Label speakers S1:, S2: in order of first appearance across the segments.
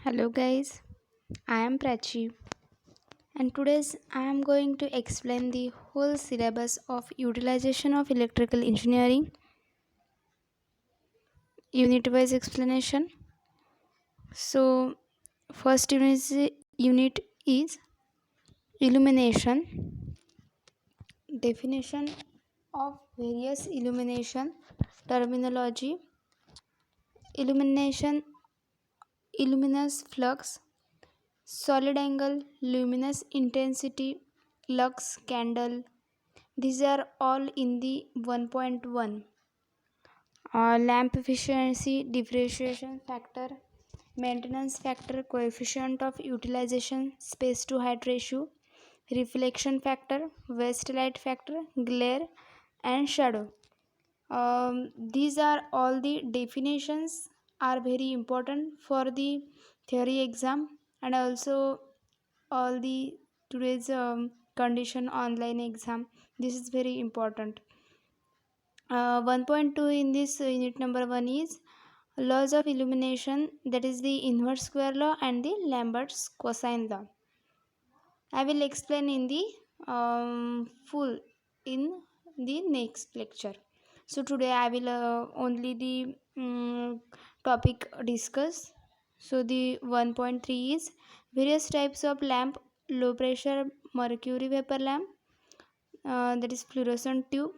S1: Hello guys, I am Prachi and today's I am going to explain the whole syllabus of utilization of electrical engineering unit wise explanation. So first unit is illumination, definition of various illumination terminology, illumination, luminous flux, solid angle, luminous intensity, lux candle. These are all in the 1.1. Lamp efficiency, depreciation factor, maintenance factor, coefficient of utilization, space to height ratio, reflection factor, waste light factor, glare, and shadow. These are all the definitions are very important for the theory exam and also all the today's condition online exam. This is very important. 1.2 in this unit number 1 is laws of illumination, that is the inverse square law and the Lambert's cosine law. I will explain in the full in the next lecture. So today I will only the topic discuss. So the 1.3 is various types of lamp: low pressure mercury vapor lamp, that is fluorescent tube,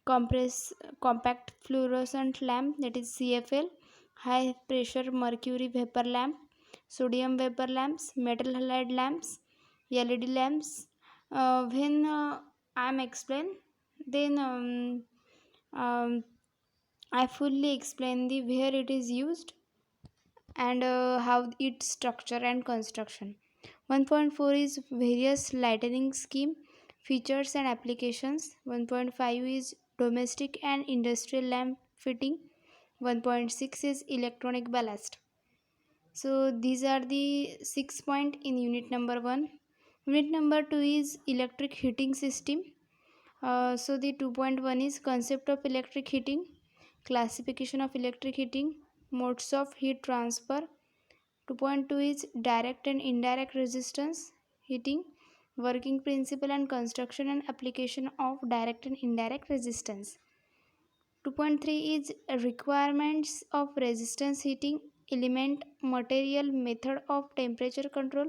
S1: compact fluorescent lamp, that is CFL, high pressure mercury vapor lamp, sodium vapor lamps, metal halide lamps, LED lamps. When I am explain, then I fully explain the where it is used and how its structure and construction. 1.4 is various lighting scheme, features and applications. 1.5 is domestic and industrial lamp fitting. 1.6 is electronic ballast. So these are the 6 point in unit number 1. Unit number 2 is electric heating system. So the 2.1 is concept of electric heating, classification of electric heating, modes of heat transfer. 2.2 is direct and indirect resistance heating, working principle and construction and application of direct and indirect resistance. 2.3 is requirements of resistance heating, element, material, method of temperature control,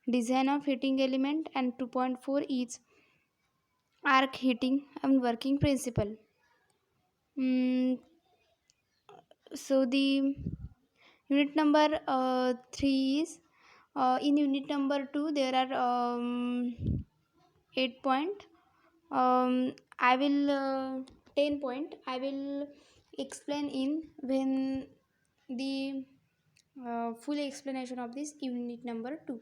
S1: design of heating element, and 2.4 is arc heating and working principle. Mm, so the unit number 3 is in unit number 2 there are 8 point. I will 10 point I will explain in when the full explanation of this unit number 2.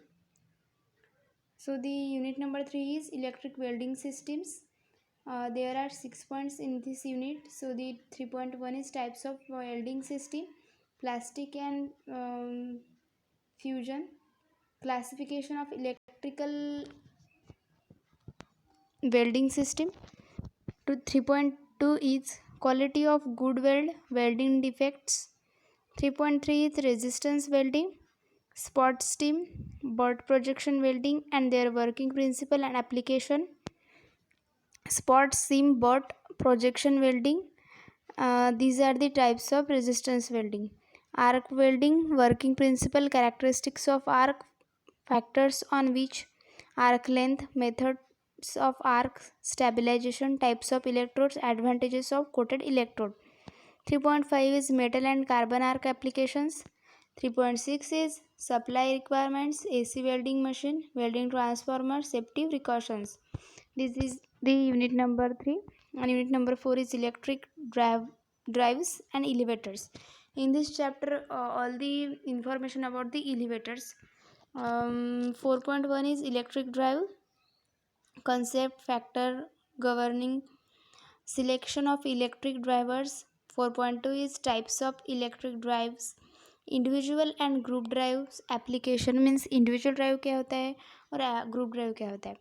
S1: So the unit number 3 is electric welding systems. There are 6 points in this unit. So the 3.1 is types of welding system, plastic and fusion, classification of electrical welding system. To 3.2 is quality of good weld, welding defects. 3.3 is resistance welding, spot steam, butt projection welding and their working principle and application. Spot seam butt projection welding. These are the types of resistance welding. Arc welding, working principle, characteristics of arc, factors on which arc length, methods of arc stabilization, types of electrodes, advantages of coated electrode. 3.5 is metal and carbon arc applications. 3.6 is supply requirements, AC welding machine, welding transformer, safety precautions. This is the unit number 3 and unit number 4 is electric drives and elevators. In this chapter all the information about the elevators. 4.1 is electric drive, concept, factor, governing, selection of electric drivers. 4.2 is types of electric drives, individual and group drives, application means individual drive क्या होता है और group drive क्या होता है.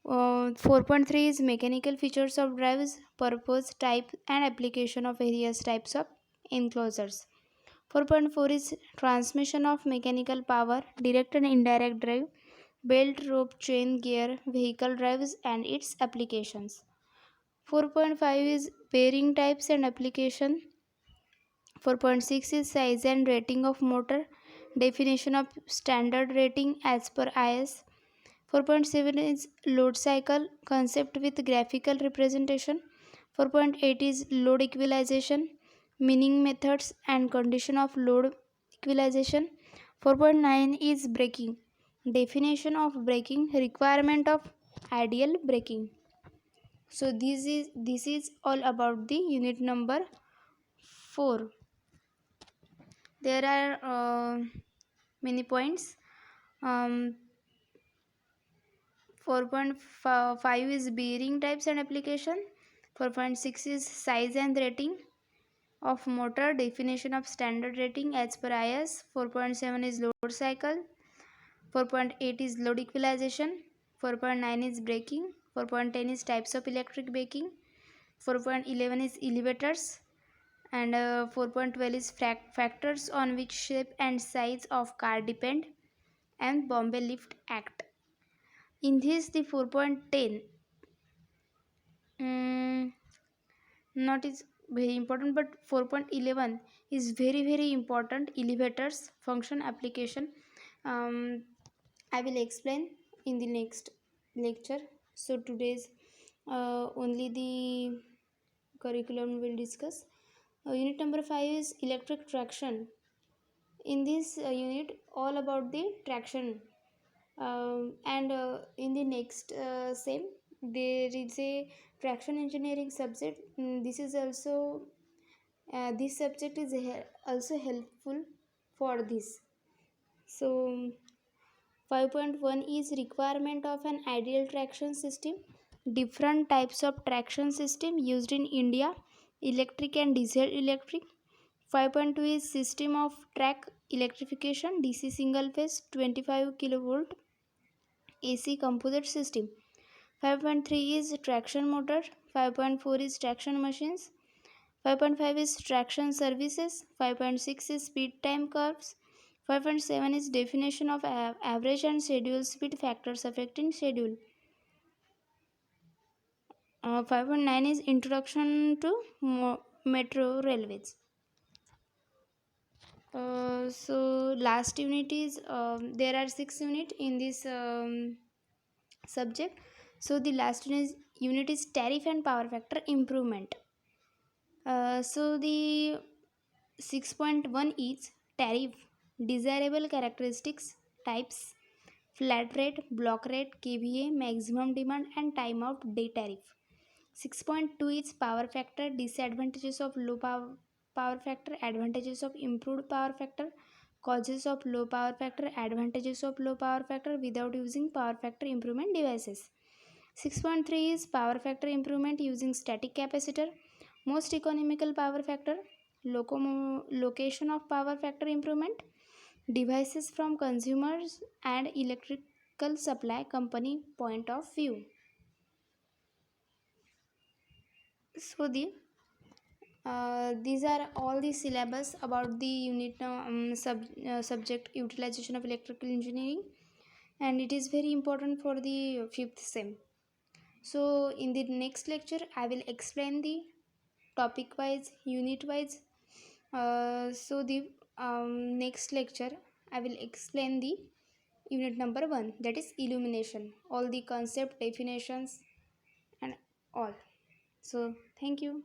S1: 4.3 is mechanical features of drives, purpose, type and application of various types of enclosures. 4.4 is transmission of mechanical power, direct and indirect drive, belt, rope, chain, gear, vehicle drives, and its applications. 4.5 is bearing types and application. 4.6 is size and rating of motor, definition of standard rating as per IS. 4.7 is load cycle, concept with graphical representation. 4.8 is load equalization, meaning, methods, and condition of load equalization. 4.9 is braking, definition of braking, requirement of ideal braking. So this is all about the unit number 4. There are many points. 4.5 is bearing types and application. 4.6 is size and rating of motor, definition of standard rating as per IS. 4.7 is load cycle. 4.8 is load equalization. 4.9 is braking. 4.10 is types of electric braking. 4.11 is elevators. And 4.12 is factors on which shape and size of car depend, and Bombay Lift Act. In this, the 4.10 not is very important, but 4.11 is very important. Elevators function application. um, I will explain in the next lecture. So today's only the curriculum will discuss. Unit number 5 is electric traction. In this unit, all about the traction. And in the next same, there is a traction engineering subject. This is also this subject is also helpful for this. So 5.1 is requirement of an ideal traction system. Different types of traction system used in India: electric and diesel electric. 5.2 is system of track electrification, DC single phase 25 kilovolt AC composite system. 5.3 is traction motor. 5.4 is traction machines. 5.5 is traction services. 5.6 is speed time curves. 5.7 is definition of average and schedule speed factors affecting schedule. 5.9 is introduction to metro railways. So last unit is there are 6 units in this subject. So the last unit is tariff and power factor improvement. So the 6.1 is tariff, desirable characteristics, types, flat rate, block rate, KVA, maximum demand, and timeout day tariff. 6.2 is power factor, disadvantages of low power factor, advantages of improved power factor, causes of low power factor, advantages of low power factor without using power factor improvement devices. 6.3 is power factor improvement using static capacitor, most economical power factor, location of power factor improvement, devices from consumers and electrical supply company point of view. So these are all the syllabus about the unit subject utilization of electrical engineering, and it is very important for the fifth sem. So in the next lecture I will explain the topic wise, unit wise. So the next lecture I will explain the unit number 1, that is illumination, all the concept definitions and all. So thank you.